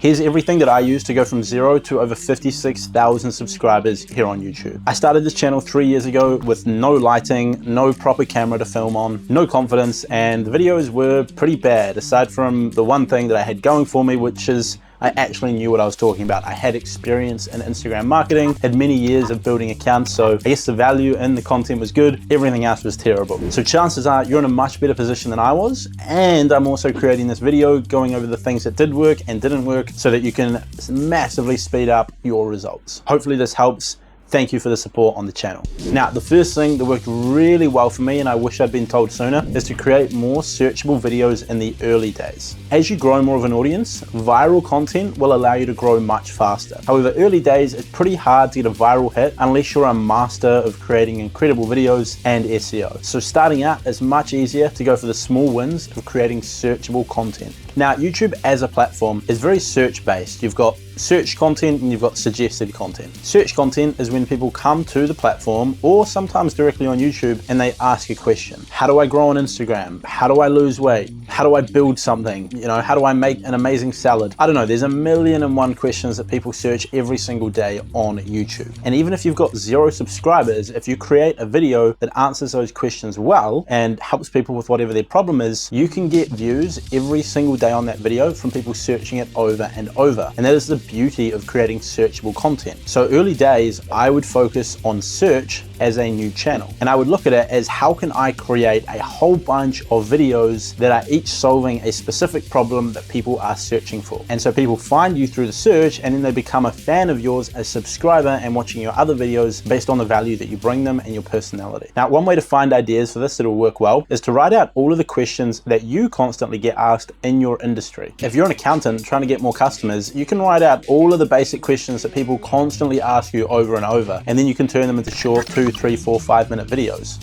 Here's everything that I use to go from 0 to over 56,000 subscribers here on YouTube. I started this channel 3 years ago with no lighting, no proper camera to film on, no confidence, and the videos were pretty bad, aside from the one thing that I had going for me, which is I actually knew what I was talking about. I had experience in Instagram marketing, had many years of building accounts, so I guess the value in the content was good, everything else was terrible. So chances are you're in a much better position than I was, and I'm also creating this video going over the things that did work and didn't work so that you can massively speed up your results. Hopefully this helps. Thank you for the support on the channel. Now, the first thing that worked really well for me, and I wish I'd been told sooner, is to create more searchable videos in the early days. As you grow more of an audience, viral content will allow you to grow much faster. However, early days, it's pretty hard to get a viral hit unless you're a master of creating incredible videos and SEO. So starting out, it's much easier to go for the small wins of creating searchable content. Now, YouTube as a platform is very search-based. You've got search content and you've got suggested content. Search content is when people come to the platform or sometimes directly on YouTube and they ask a question. How do I grow on Instagram? How do I lose weight? How do I build something? You know, how do I make an amazing salad? I don't know, there's 1,000,001 questions that people search every single day on YouTube. And even if you've got 0 subscribers, if you create a video that answers those questions well and helps people with whatever their problem is, you can get views every single day on that video from people searching it over and over. And that is the beauty of creating searchable content. So early days, I would focus on search as a new channel. And I would look at it as how can I create a whole bunch of videos that are each solving a specific problem that people are searching for. And so people find you through the search and then they become a fan of yours, a subscriber, and watching your other videos based on the value that you bring them and your personality. Now, one way to find ideas for this that'll work well is to write out all of the questions that you constantly get asked in your industry. If you're an accountant trying to get more customers, you can write out all of the basic questions that people constantly ask you over and over, and then you can turn them into short 2, 3, 4, 5-minute videos.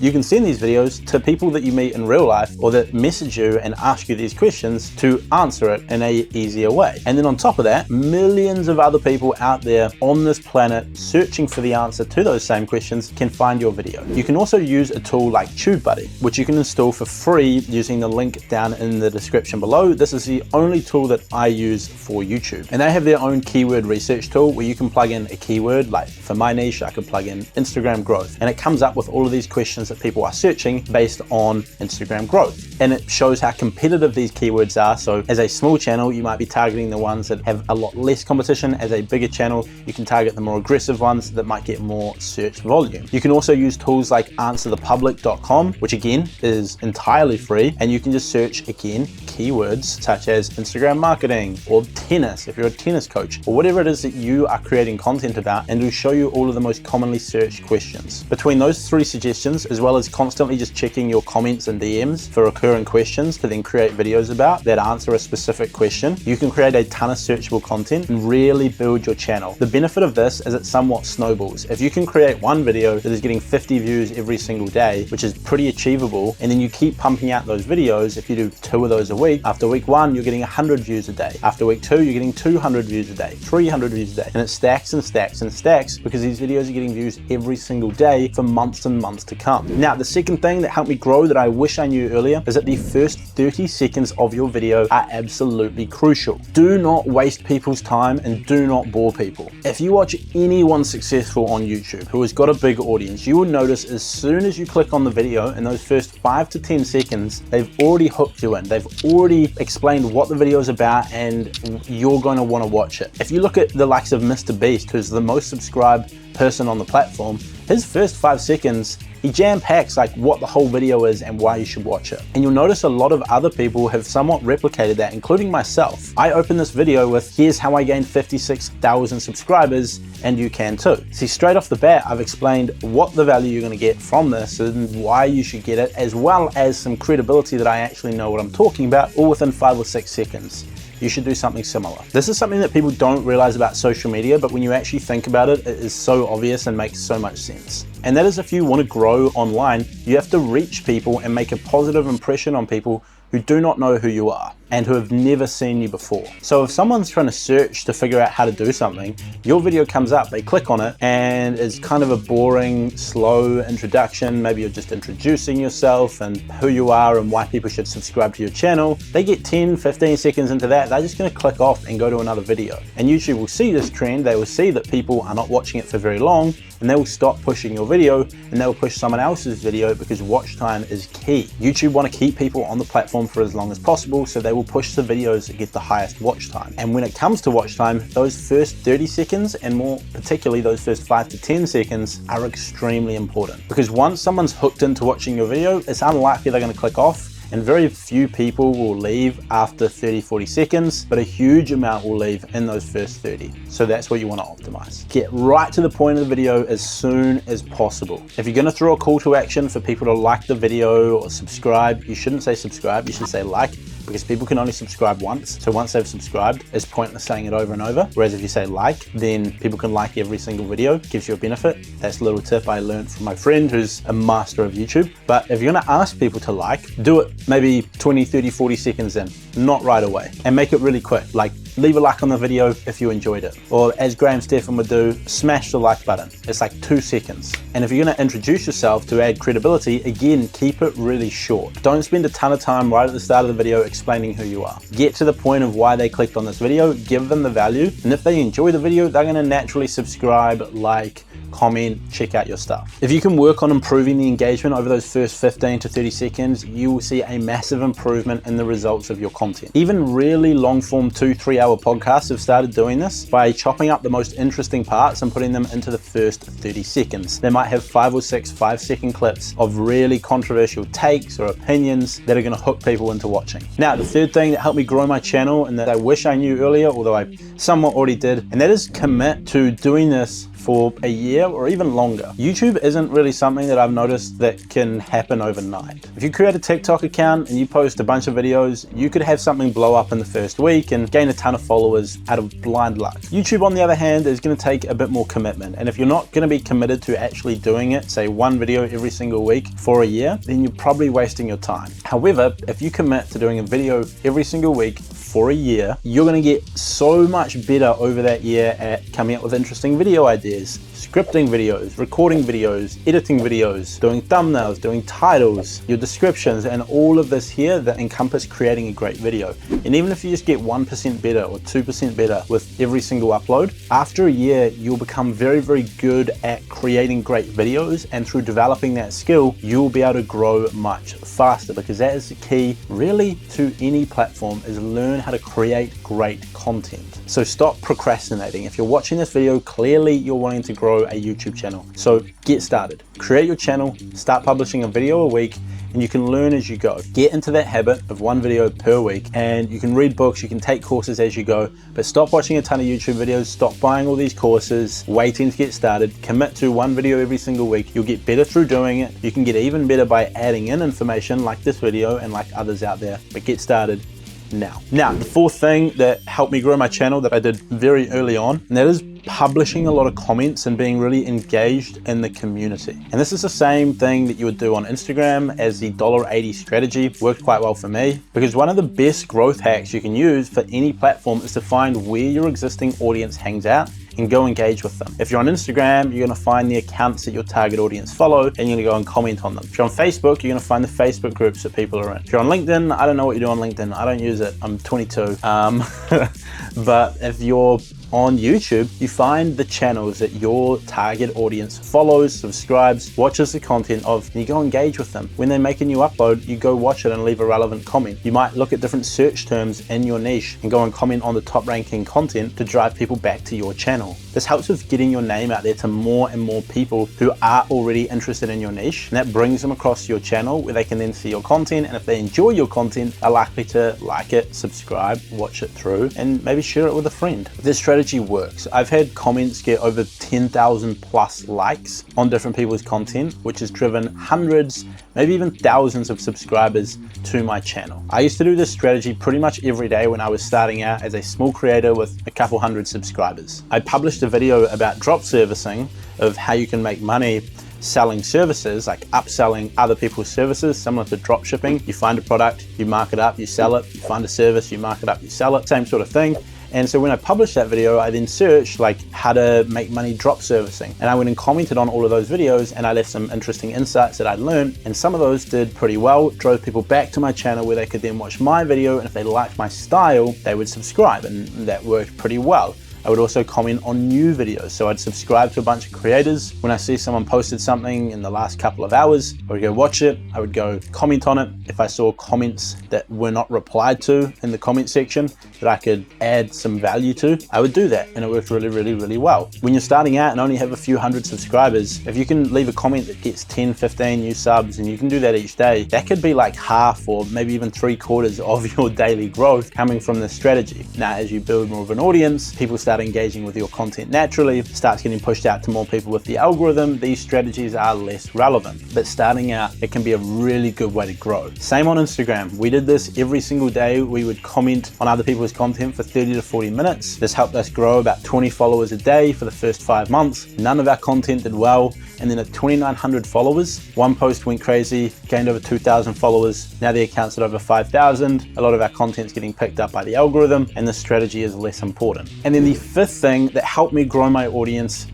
You can send these videos to people that you meet in real life or that message you and ask you these questions to answer it in a easier way. And then on top of that, millions of other people out there on this planet searching for the answer to those same questions can find your video. You can also use a tool like TubeBuddy, which you can install for free using the link down in the description below. This is the only tool that I use for YouTube. And they have their own keyword research tool where you can plug in a keyword. Like for my niche, I could plug in Instagram growth, and it comes up with all of these questions that people are searching based on Instagram growth. And it shows how competitive these keywords are. So as a small channel, you might be targeting the ones that have a lot less competition. As a bigger channel, you can target the more aggressive ones that might get more search volume. You can also use tools like answerthepublic.com, which again is entirely free, and you can just search again keywords such as Instagram marketing or tennis if you're a tennis coach, or whatever it is that you are creating content about, and it'll show you all of the most commonly searched questions. Between those 3 suggestions, as well as constantly just checking your comments and DMs for recurring questions to then create videos about that answer a specific question, you can create a ton of searchable content and really build your channel. The benefit of this is it somewhat snowballs. If you can create one video that is getting 50 views every single day, which is pretty achievable, and then you keep pumping out those videos, if you do 2 of those a week, after week 1, you're getting 100 views a day. After week 2, you're getting 200 views a day, 300 views a day, and it stacks and stacks and stacks because these videos are getting views every single day for months and months to come. Now, the second thing that helped me grow that I wish I knew earlier is that the first 30 seconds of your video are absolutely crucial. Do not waste people's time and do not bore people. If you watch anyone successful on YouTube who has got a big audience, you will notice as soon as you click on the video in those first 5 to 10 seconds, they've already hooked you in. They've already explained what the video is about and you're going to want to watch it. If you look at the likes of Mr. Beast, who's the most subscribed person on the platform, his first 5 seconds, he jam-packs like what the whole video is and why you should watch it. And you'll notice a lot of other people have somewhat replicated that, including myself. I opened this video with, here's how I gained 56,000 subscribers, and you can too. See, straight off the bat, I've explained what the value you're gonna get from this and why you should get it, as well as some credibility that I actually know what I'm talking about, all within 5 or 6 seconds. You should do something similar. This is something that people don't realize about social media, but when you actually think about it, it is so obvious and makes so much sense. And that is, if you want to grow online, you have to reach people and make a positive impression on people who do not know who you are. and who have never seen you before. So if someone's trying to search to figure out how to do something, your video comes up, they click on it, and it's kind of a boring, slow introduction. Maybe you're just introducing yourself and who you are and why people should subscribe to your channel. They get 10, 15 seconds into that, they're just gonna click off and go to another video. And YouTube will see this trend, they will see that people are not watching it for very long, and they will stop pushing your video and they will push someone else's video, because watch time is key. YouTube want to keep people on the platform for as long as possible, so they will push the videos that get the highest watch time. And when it comes to watch time, those first 30 seconds, and more particularly those first 5 to 10 seconds, are extremely important, because once someone's hooked into watching your video, it's unlikely they're going to click off. And very few people will leave after 30, 40 seconds, but a huge amount will leave in those first 30. So that's what you want to optimize. Get right to the point of the video as soon as possible. If you're going to throw a call to action for people to like the video or subscribe, you shouldn't say subscribe, you should say like, because people can only subscribe once. So once they've subscribed, it's pointless saying it over and over. Whereas if you say like, then people can like every single video, gives you a benefit. That's a little tip I learned from my friend who's a master of YouTube. But if you're gonna ask people to like, do it maybe 20, 30, 40 seconds in, not right away. And make it really quick. Like, leave a like on the video if you enjoyed it. Or as Graham Stephan would do, smash the like button. It's like 2 seconds. And if you're gonna introduce yourself to add credibility, again, keep it really short. Don't spend a ton of time right at the start of the video explaining who you are. Get to the point of why they clicked on this video, give them the value, and if they enjoy the video, they're gonna naturally subscribe, like, comment, check out your stuff. If you can work on improving the engagement over those first 15 to 30 seconds, you will see a massive improvement in the results of your content. Even really long form 2-3 hour podcasts have started doing this by chopping up the most interesting parts and putting them into the first 30 seconds. They might have 5 or 6 5-second clips of really controversial takes or opinions that are gonna hook people into watching. Now, the third thing that helped me grow my channel, and that I wish I knew earlier, although I somewhat already did, and that is commit to doing this for a year or even longer. YouTube isn't really something that I've noticed that can happen overnight. If you create a TikTok account and you post a bunch of videos, you could have something blow up in the first week and gain a ton of followers out of blind luck. YouTube, on the other hand, is going to take a bit more commitment. And if you're not going to be committed to actually doing it, say one video every single week for a year, then you're probably wasting your time. However, if you commit to doing a video every single week for a year, you're going to get so much better over that year at coming up with interesting video ideas, scripting videos, recording videos, editing videos, doing thumbnails, doing titles, your descriptions, and all of this here that encompass creating a great video. And even if you just get 1% better or 2% better with every single upload, after a year, you'll become very, very good at creating great videos. And through developing that skill, you'll be able to grow much faster, because that is the key really to any platform, is learn how to create great content. So stop procrastinating. If you're watching this video, clearly you're wanting to grow a YouTube channel. So get started. Create your channel, start publishing a video a week, and you can learn as you go. Get into that habit of one video per week, and you can read books, you can take courses as you go, but stop watching a ton of YouTube videos, stop buying all these courses, waiting to get started. Commit to one video every single week. You'll get better through doing it. You can get even better by adding in information like this video and like others out there, but get started now. Now, the fourth thing that helped me grow my channel that I did very early on, and that is publishing a lot of comments and being really engaged in the community. And this is the same thing that you would do on Instagram as the $1.80 strategy. Worked quite well for me, because one of the best growth hacks you can use for any platform is to find where your existing audience hangs out and go engage with them. If you're on Instagram, you're gonna find the accounts that your target audience follow, and you're gonna go and comment on them. If you're on Facebook, you're gonna find the Facebook groups that people are in. If you're on LinkedIn, I don't know what you do on LinkedIn. I don't use it, I'm 22. But if you're on YouTube, you find the channels that your target audience follows, subscribes, watches the content of, and you go engage with them. When they make a new upload, you go watch it and leave a relevant comment. You might look at different search terms in your niche and go and comment on the top ranking content to drive people back to your channel. This helps with getting your name out there to more and more people who are already interested in your niche, and that brings them across your channel where they can then see your content, and if they enjoy your content, are likely to like it, subscribe, watch it through, and maybe share it with a friend. This strategy works. I've had comments get over 10,000 plus likes on different people's content, which has driven hundreds, maybe even thousands of subscribers to my channel. I used to do this strategy pretty much every day when I was starting out as a small creator with a couple hundred subscribers. I published a video about drop servicing, of how you can make money selling services, like upselling other people's services, similar to drop shipping. You find a product, you mark it up, you sell it. You find a service, you mark it up, you sell it, same sort of thing. And so when I published that video, I then searched like how to make money drop servicing. And I went and commented on all of those videos, and I left some interesting insights that I'd learned. And some of those did pretty well, drove people back to my channel where they could then watch my video. And if they liked my style, they would subscribe, and that worked pretty well. I would also comment on new videos. So I'd subscribe to a bunch of creators. When I see someone posted something in the last couple of hours, I would go watch it. I would go comment on it. If I saw comments that were not replied to in the comment section that I could add some value to, I would do that. And it worked really, really, really well. When you're starting out and only have a few hundred subscribers, if you can leave a comment that gets 10, 15 new subs, and you can do that each day, that could be like half or maybe even 3/4 of your daily growth coming from this strategy. Now, as you build more of an audience, people start engaging with your content naturally, starts getting pushed out to more people with the algorithm, these strategies are less relevant. But starting out, it can be a really good way to grow. Same on Instagram. We did this every single day. We would comment on other people's content for 30 to 40 minutes. This helped us grow about 20 followers a day for the first 5 months. None of our content did well. And then at 2,900 followers, one post went crazy, gained over 2,000 followers. Now the account's at over 5,000. A lot of our content's getting picked up by the algorithm, and the strategy is less important. And then the fifth thing that helped me grow my audience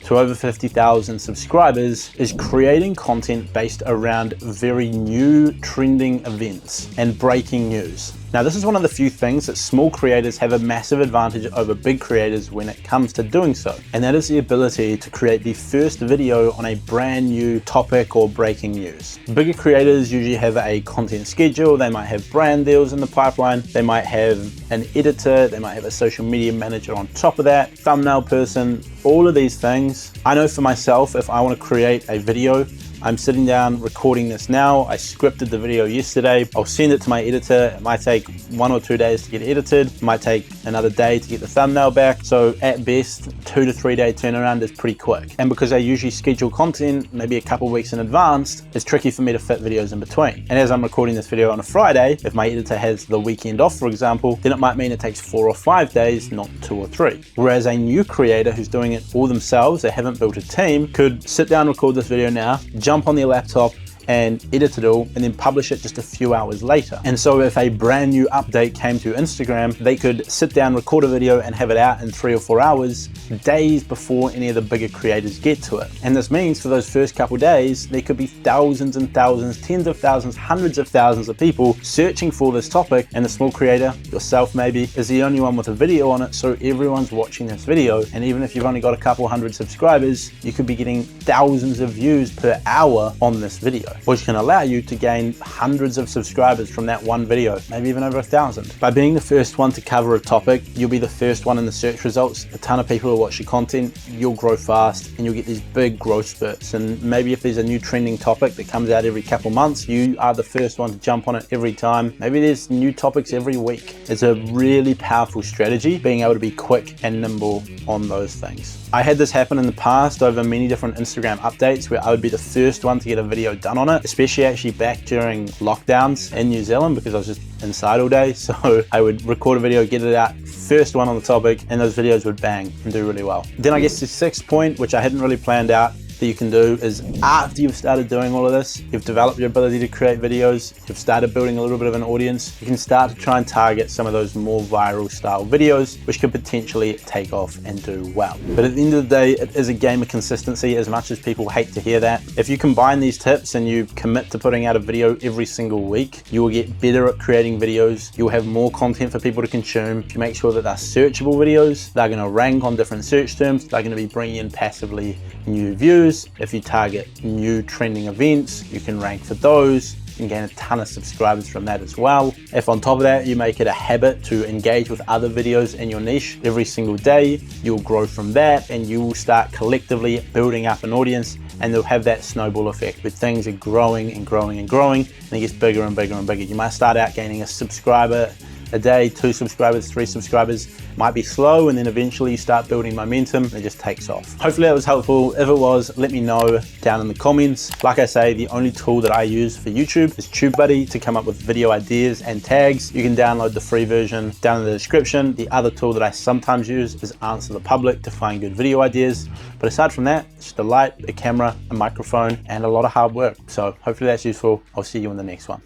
to over 50,000 subscribers is creating content based around very new trending events and breaking news. Now, this is one of the few things that small creators have a massive advantage over big creators when it comes to doing so. And that is the ability to create the first video on a brand new topic or breaking news. Bigger creators usually have a content schedule. They might have brand deals in the pipeline. They might have an editor. They might have a social media manager on top of that, thumbnail person, all of these things. I know for myself, if I want to create a video, I'm sitting down recording this now. I scripted the video yesterday. I'll send it to my editor. It might take 1 or 2 days to get edited. It might take another day to get the thumbnail back. So at best, 2 to 3 day turnaround is pretty quick. And because I usually schedule content maybe a couple weeks in advance, it's tricky for me to fit videos in between. And as I'm recording this video on a Friday, if my editor has the weekend off, for example, then it might mean it takes 4 or 5 days, not 2 or 3. Whereas a new creator who's doing it all themselves, they haven't built a team, could sit down, record this video now, jump on their laptop and edit it all, and then publish it just a few hours later. And so if a brand new update came to Instagram, they could sit down, record a video, and have it out in 3 or 4 hours, days before any of the bigger creators get to it. And this means for those first couple days, there could be thousands and thousands, tens of thousands, hundreds of thousands of people searching for this topic, and the small creator, yourself maybe, is the only one with a video on it, so everyone's watching this video. And even if you've only got a couple hundred subscribers, you could be getting thousands of views per hour on this video, which can allow you to gain hundreds of subscribers from that one video, maybe even over 1,000. By being the first one to cover a topic, you'll be the first one in the search results. A ton of people will watch your content, you'll grow fast, and you'll get these big growth spurts. And maybe if there's a new trending topic that comes out every couple months, you are the first one to jump on it every time. Maybe there's new topics every week. It's a really powerful strategy, being able to be quick and nimble on those things. I had this happen in the past over many different Instagram updates where I would be the first one to get a video done on it, especially actually back during lockdowns in New Zealand because I was just inside all day. So I would record a video, get it out, first one on the topic, and those videos would bang and do really well. Then I guess the sixth point, which I hadn't really planned out, that you can do is after you've started doing all of this, you've developed your ability to create videos, you've started building a little bit of an audience, you can start to try and target some of those more viral style videos, which could potentially take off and do well. But at the end of the day, it is a game of consistency, as much as people hate to hear that. If you combine these tips and you commit to putting out a video every single week, you will get better at creating videos. You'll have more content for people to consume. If you make sure that they're searchable videos, they're going to rank on different search terms, they're going to be bringing in passively new views. If you target new trending events, you can rank for those. You can gain a ton of subscribers from that as well. If on top of that, you make it a habit to engage with other videos in your niche every single day, you'll grow from that and you will start collectively building up an audience, and they'll have that snowball effect where things are growing and growing and growing, and it gets bigger and bigger and bigger. You might start out gaining a subscriber a day, 2 subscribers, 3 subscribers. Might be slow, and then eventually you start building momentum and it just takes off. Hopefully that was helpful. If it was, let me know down in the comments. Like I say, the only tool that I use for YouTube is TubeBuddy to come up with video ideas and tags. You can download the free version down in the description. The other tool that I sometimes use is Answer the Public to find good video ideas. But aside from that, it's just a light, a camera, a microphone, and a lot of hard work. So hopefully that's useful. I'll see you in the next one.